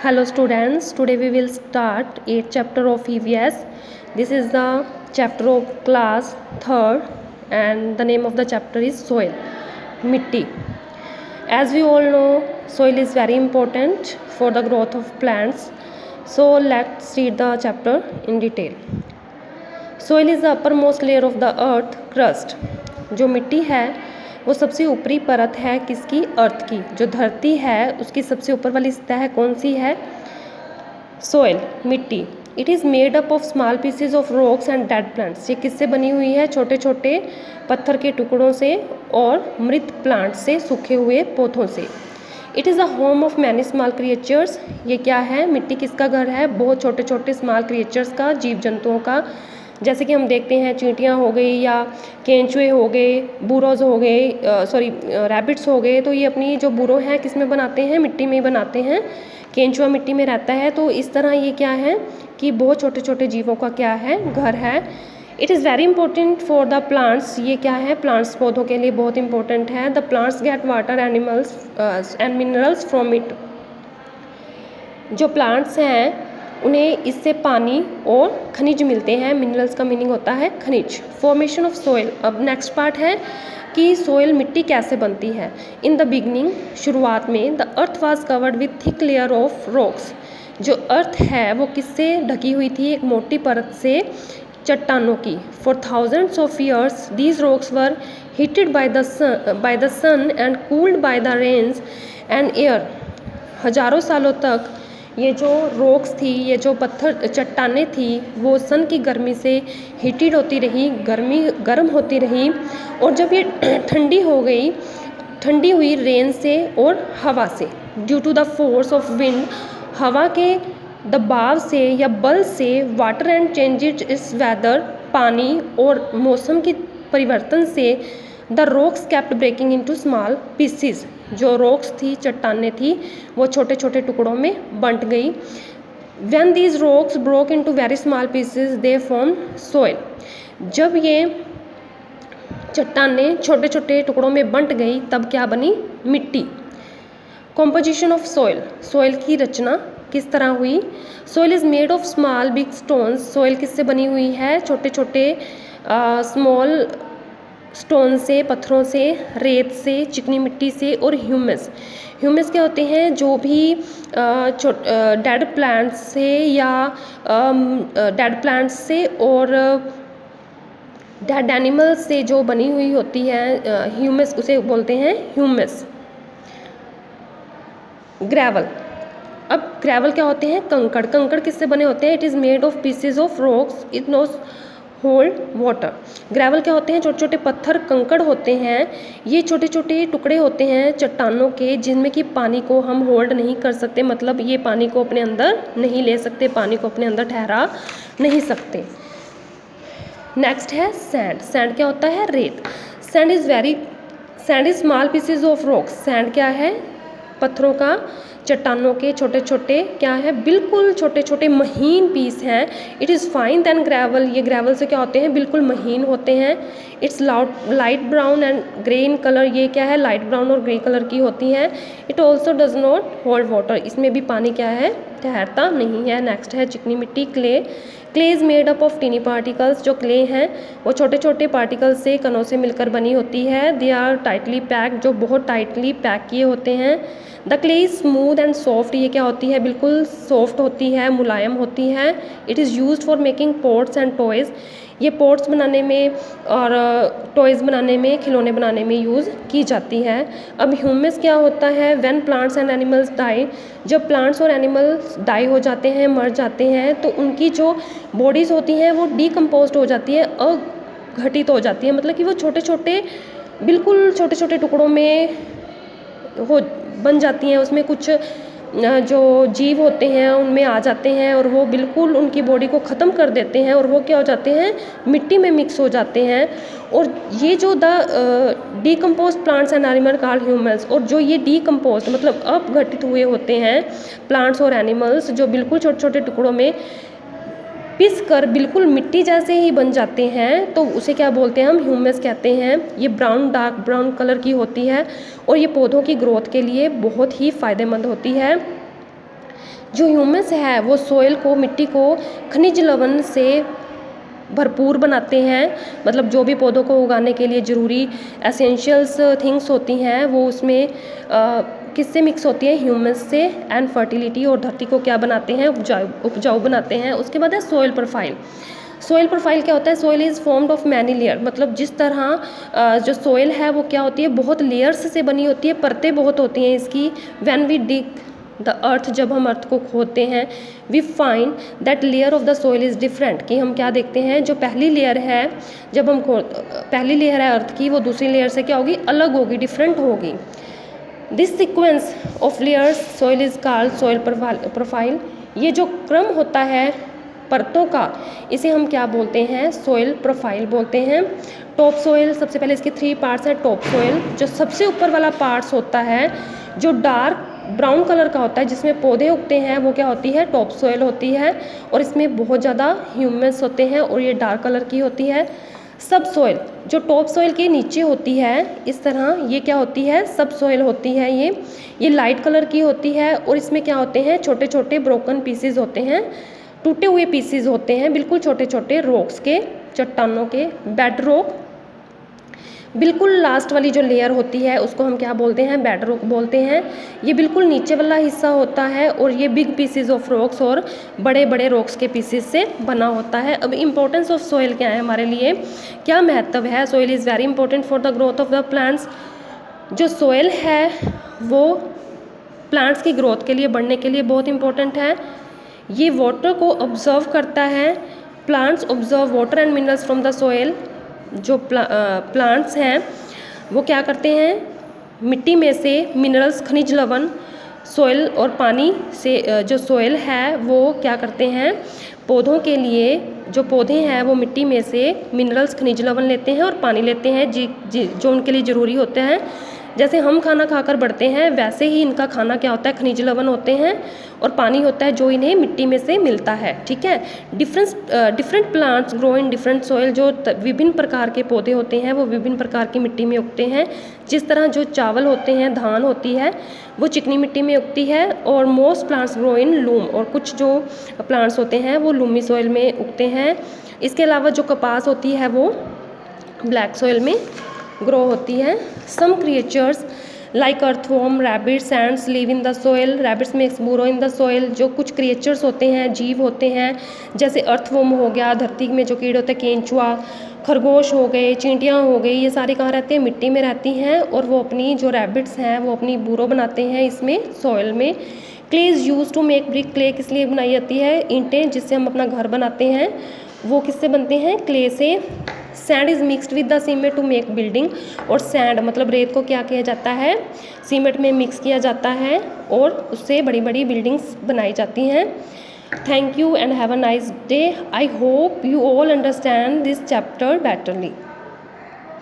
Hello students, today we will start 8th chapter of EVS. This is the chapter of class 3rd and the name of the chapter is soil, mitti. As we all know, soil is very important for the growth of plants. So let's read the chapter in detail. Soil is the uppermost layer of the earth crust. जो मिट्टी है वो सबसे ऊपरी परत है किसकी? अर्थ की. जो धरती है उसकी सबसे ऊपर वाली सतह कौन सी है? सोइल, मिट्टी. It is made up of small pieces of rocks and dead plants. ये किससे बनी हुई है? छोटे छोटे पत्थर के टुकड़ों से और मृत प्लांट से, सूखे हुए पौधों से. It is a home of many small creatures. ये क्या है? मिट्टी किसका घर है? बहुत छोटे छोटे स्मॉल क्रिएचर्स का, जीव जंतुओं का. जैसे कि हम देखते हैं चींटियाँ हो गई या केंचुए हो गए, बुरोज हो गए, रैबिट्स हो गए. तो ये अपनी जो बुरो हैं किस में बनाते हैं? मिट्टी में ही बनाते हैं. केंचुआ मिट्टी में रहता है. तो इस तरह ये क्या है कि बहुत छोटे छोटे जीवों का क्या है? घर है. It is very important for the plants. ये क्या है? प्लांट्स, पौधों के लिए बहुत इंपॉर्टेंट है. The plants get water, animals and minerals from it. जो प्लांट्स हैं उन्हें इससे पानी और खनिज मिलते हैं. मिनरल्स का मीनिंग होता है खनिज. Formation of soil. अब नेक्स्ट पार्ट है कि सोइल, मिट्टी कैसे बनती है. इन द बिगनिंग, शुरुआत में, the earth was covered with thick layer of rocks. जो अर्थ है वो किससे ढकी हुई थी? एक मोटी परत से, चट्टानों की. For thousands of years these rocks were heated by the sun and cooled by the rains and air. हजारों सालों तक ये जो रॉक्स थी, ये जो पत्थर चट्टानें थी, वो सन की गर्मी से हीटेड होती रही, गर्म होती रही. और जब ये ठंडी हो गई, ठंडी हुई रेन से और हवा से, due to the force of wind, हवा के दबाव से या बल से, water and changes is weather, पानी और मौसम के परिवर्तन से, the rocks kept breaking into small pieces. जो रॉक्स थी, चट्टानें थी, वो छोटे छोटे टुकड़ों में बंट गई. When these rocks broke into very small pieces they form soil. जब ये चट्टानें छोटे छोटे टुकड़ों में बंट गई तब क्या बनी? मिट्टी. Composition of soil. सोइल की रचना किस तरह हुई? Soil is made of small big stones. Soil किससे बनी हुई है? छोटे छोटे स्मॉल स्टोन से, पत्थरों से, रेत से, चिकनी मिट्टी से और ह्यूमस. ह्यूमस क्या होते हैं? जो भी डेड प्लांट्स से या डेड प्लांट्स से और डेड एनिमल्स से जो बनी हुई होती है ह्यूमस, उसे बोलते हैं ह्यूमस. ग्रेवल. अब ग्रेवल क्या होते हैं? कंकड़. कंकड़ किससे बने होते हैं? It is made of pieces of rocks, it knows hold water. Gravel क्या होते हैं? छोटे छोटे पत्थर, कंकड़ होते हैं. ये छोटे छोटे टुकड़े होते हैं चट्टानों के, जिनमें कि पानी को हम होल्ड नहीं कर सकते. मतलब ये पानी को अपने अंदर नहीं ले सकते, पानी को अपने अंदर ठहरा नहीं सकते. नेक्स्ट है सैंड. सैंड क्या होता है? रेत. Sand is small pieces of rocks. Sand क्या है? पत्थरों का, चट्टानों के छोटे छोटे क्या है? बिल्कुल छोटे छोटे महीन पीस हैं. It is fine than gravel. ये ग्रेवल से क्या होते हैं? बिल्कुल महीन होते हैं. It's light brown and grey in colour. ये क्या है? लाइट ब्राउन और ग्रे कलर की होती हैं. It also does not hold water. इसमें भी पानी क्या है? ठहरता नहीं है. नेक्स्ट है चिकनी मिट्टी, clay. Clay is made up of tiny particles. जो क्ले हैं वो छोटे छोटे पार्टिकल्स से, कणों से मिलकर बनी होती है. They are tightly packed. जो बहुत टाइटली पैक किए होते हैं. The clay is smooth and soft. ये क्या होती है? बिल्कुल सॉफ्ट होती है, मुलायम होती है. It is used for making pots and toys. ये पॉट्स बनाने में और टॉयज़ बनाने में, खिलौने बनाने में यूज़ की जाती है. अब ह्यूमस क्या होता है? When plants and animals die. जब प्लांट्स और एनिमल्स डाई हो जाते हैं, मर जाते हैं, तो उनकी जो बॉडीज़ होती हैं वो डीकम्पोज्ड हो जाती है, अघटित हो जाती है. मतलब कि वो छोटे छोटे, बिल्कुल छोटे छोटे टुकड़ों में हो बन जाती हैं. उसमें कुछ जो जीव होते हैं उनमें आ जाते हैं और वो बिल्कुल उनकी बॉडी को ख़त्म कर देते हैं और वो क्या हो जाते हैं? मिट्टी में मिक्स हो जाते हैं. और ये जो the decomposed plants and animal called humus. और जो ये डीकम्पोज्ड मतलब अपघटित हुए होते हैं प्लांट्स और एनिमल्स, जो बिल्कुल छोटे छोटे टुकड़ों में पिस कर बिल्कुल मिट्टी जैसे ही बन जाते हैं, तो उसे क्या बोलते हैं? हम ह्यूमस कहते हैं. ये डार्क ब्राउन कलर की होती है और ये पौधों की ग्रोथ के लिए बहुत ही फ़ायदेमंद होती है. जो ह्यूमस है वो सोइल को, मिट्टी को खनिज लवण से भरपूर बनाते हैं, मतलब जो भी पौधों को उगाने के लिए ज़रूरी एसेंशियल्स थिंग्स होती हैं वो उसमें किससे मिक्स होती है, ह्यूमस से, एंड फर्टिलिटी, और धरती को क्या बनाते हैं, उपजाऊ बनाते हैं। उसके बाद है सोइल प्रोफाइल। सोइल प्रोफाइल क्या होता है, soil is formed of many layer, मतलब जिस तरह जो सोइल है वो क्या होती है, बहुत लेयर्स से बनी होती है, परतें बहुत होती हैं इसकी। When we dig the earth, जब हम अर्थ को खोदते हैं, we find that layer of the soil is different, कि हम क्या देखते हैं, जो पहली लेयर है, जब हम पहली लेयर है अर्थ की, वो दूसरी लेयर से क्या होगी, अलग होगी, डिफरेंट होगी। This sequence of layers soil is called soil profile. ये जो क्रम होता है परतों का, इसे हम क्या बोलते हैं, सोइल प्रोफाइल बोलते हैं। टॉप सोइल, सबसे पहले इसके 3 पार्ट्स हैं। टॉप सोइल, जो सबसे ऊपर वाला पार्ट्स होता है, जो डार्क ब्राउन कलर का होता है, जिसमें पौधे उगते हैं, वो क्या होती है, टॉप सोइल होती है, और इसमें बहुत ज़्यादा ह्यूमस होते हैं और ये डार्क कलर की होती है। सब सोइल, जो टॉप सोइल के नीचे होती है इस तरह, ये क्या होती है, सब सोइल होती है। ये लाइट कलर की होती है, और इसमें क्या होते हैं, छोटे छोटे ब्रोकन पीसेज होते हैं, टूटे हुए पीसेज होते हैं, बिल्कुल छोटे छोटे रॉक्स के, चट्टानों के। बेड रॉक, बिल्कुल लास्ट वाली जो लेयर होती है उसको हम क्या बोलते हैं, बेड रॉक बोलते हैं। ये बिल्कुल नीचे वाला हिस्सा होता है, और ये बिग पीसेज ऑफ रॉक्स और बड़े बड़े रॉक्स के पीसेज से बना होता है। अब इंपॉर्टेंस ऑफ सोइल क्या है हमारे लिए, क्या महत्व है। Soil is very important for the growth of the plants. जो सोइल है वो प्लांट्स की ग्रोथ के लिए, बढ़ने के लिए बहुत इंपॉर्टेंट है। ये वाटर को ऑब्जर्व करता है। Plants observe water and minerals from the soil. जो प्लांट्स हैं वो क्या करते हैं, मिट्टी में से मिनरल्स, खनिज लवण, सोइल और पानी से, जो सोइल है वो क्या करते हैं, पौधों के लिए, जो पौधे हैं वो मिट्टी में से मिनरल्स, खनिज लवण लेते हैं और पानी लेते हैं, जो उनके लिए ज़रूरी होते हैं। जैसे हम खाना खाकर बढ़ते हैं, वैसे ही इनका खाना क्या होता है, खनिज लवण होते हैं और पानी होता है, जो इन्हें मिट्टी में से मिलता है। ठीक है। Different plants grow in different soil. जो विभिन्न प्रकार के पौधे होते हैं वो विभिन्न प्रकार की मिट्टी में उगते हैं। जिस तरह जो चावल होते हैं, धान होती है, वो चिकनी मिट्टी में उगती है, और most plants grow in loom, और कुछ जो प्लांट्स होते हैं वो लूमी सोइल में उगते हैं। इसके अलावा जो कपास होती है वो ब्लैक सोइल में ग्रो होती है। Some creatures like earthworm, rabbits, ants live in the soil. Rabbits makes burrow in the soil. जो कुछ क्रिएचर्स होते हैं, जीव होते हैं, जैसे अर्थवॉर्म हो गया, धरती में जो कीड़े होते हैं, केंचुआ, खरगोश हो गए, चींटियाँ हो गई, ये सारी कहाँ रहते हैं, मिट्टी में रहती हैं, और वो अपनी, जो रैबिट्स हैं वो अपनी बुरो बनाते हैं इसमें, सोइल में। Clay is use to make brick. Clay किस लिए बनाई जाती है, ईंटें जिससे हम अपना घर बनाते हैं वो किससे बनते हैं, क्ले से। Sand is mixed with the cement to make building. और सैंड मतलब रेत को क्या किया जाता है, सीमेंट में मिक्स किया जाता है, और उससे बड़ी बड़ी बिल्डिंग्स बनाई जाती हैं। Thank you and have a nice day. I hope you all understand this chapter betterly.